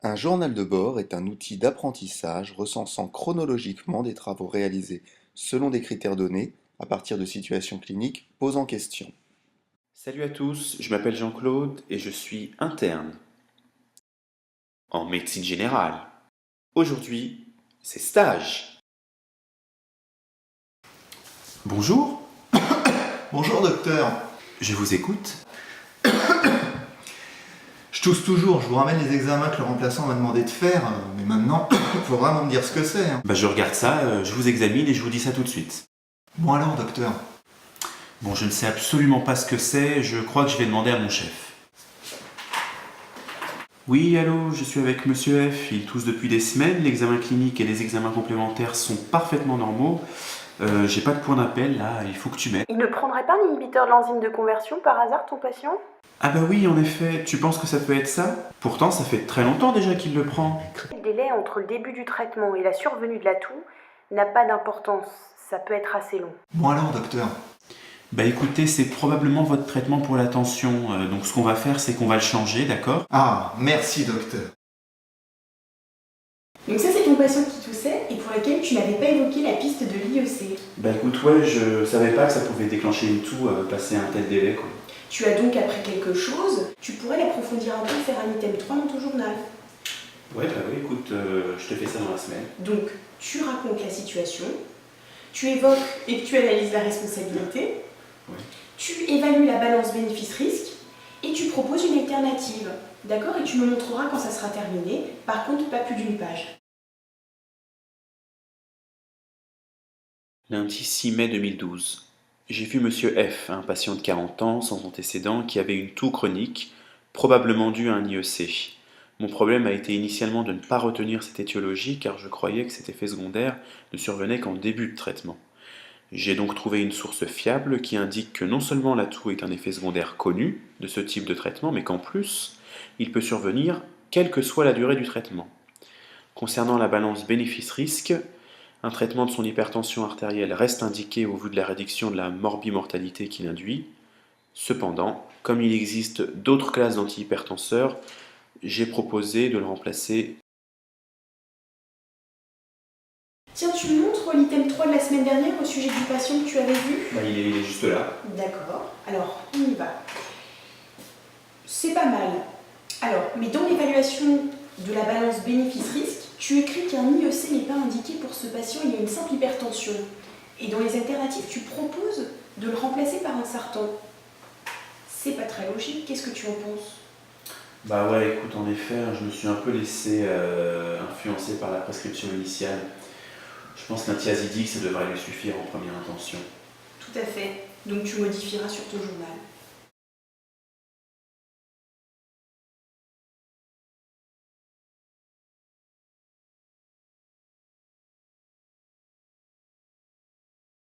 Un journal de bord est un outil d'apprentissage recensant chronologiquement des travaux réalisés selon des critères donnés à partir de situations cliniques posant question. Salut à tous, je m'appelle Jean-Claude et je suis interne en médecine générale. Aujourd'hui, c'est stage. Bonjour, Bonjour docteur. je vous écoute. Je tousse toujours, je vous ramène les examens que le remplaçant m'a demandé de faire, mais maintenant, il faut vraiment me dire ce que c'est. Je regarde ça, je vous examine et je vous dis ça tout de suite. Bon alors docteur. Bon, je ne sais absolument pas ce que c'est, je crois que je vais demander à mon chef. Oui, allô, je suis avec Monsieur F, il tousse depuis des semaines, l'examen clinique et les examens complémentaires sont parfaitement normaux. J'ai pas de point d'appel là, il faut que tu m'aides. Il ne prendrait pas un inhibiteur de l'enzyme de conversion par hasard, ton patient? Ah bah oui, en effet, tu penses que ça peut être ça? Pourtant, ça fait très longtemps déjà qu'il le prend. Le délai entre le début du traitement et la survenue de la toux n'a pas d'importance. Ça peut être assez long. Bon alors docteur. Bah écoutez, c'est probablement votre traitement pour la tension. Donc ce qu'on va faire, c'est qu'on va le changer, d'accord? Ah, merci docteur. Donc ça c'est ton patient qui toussait et pour lequel tu n'avais pas évoqué la piste de l'IEC. Bah écoute, ouais, je savais pas que ça pouvait déclencher une toux passer un tel délai, quoi. Tu as donc appris quelque chose, tu pourrais l'approfondir un peu et faire un item 3 dans ton journal. Ouais, bah oui, écoute, je te fais ça dans la semaine. Donc tu racontes la situation, tu évoques et tu analyses la responsabilité, Ouais. tu évalues la balance bénéfice-risque et tu proposes une alternative. D'accord? Et tu me montreras quand ça sera terminé, par contre pas plus d'une page. Lundi 6 mai 2012. J'ai vu Monsieur F, un patient de 40 ans, sans antécédent, qui avait une toux chronique, probablement due à un IEC. Mon problème a été initialement de ne pas retenir cette étiologie car je croyais que cet effet secondaire ne survenait qu'en début de traitement. J'ai donc trouvé une source fiable qui indique que non seulement la toux est un effet secondaire connu de ce type de traitement, mais qu'en plus, il peut survenir quelle que soit la durée du traitement. Concernant la balance bénéfice-risque, un traitement de son hypertension artérielle reste indiqué au vu de la réduction de la morbimortalité qu'il induit. Cependant, comme il existe d'autres classes d'antihypertenseurs, j'ai proposé de le remplacer. Tiens, tu me montres l'item 3 de la semaine dernière au sujet du patient que tu avais vu? Il est juste là. D'accord, alors on y va. C'est pas mal. Alors, mais dans l'évaluation de la balance bénéfice-risque, tu écris qu'un IEC n'est pas indiqué pour ce patient, il y a une simple hypertension. Et dans les alternatives, tu proposes de le remplacer par un sartan. C'est pas très logique, qu'est-ce que tu en penses? Bah ouais, écoute, en effet, je me suis un peu laissé influencer par la prescription initiale. Je pense qu'un thiazidique, ça devrait lui suffire en première intention. Tout à fait. Donc tu modifieras sur ton journal.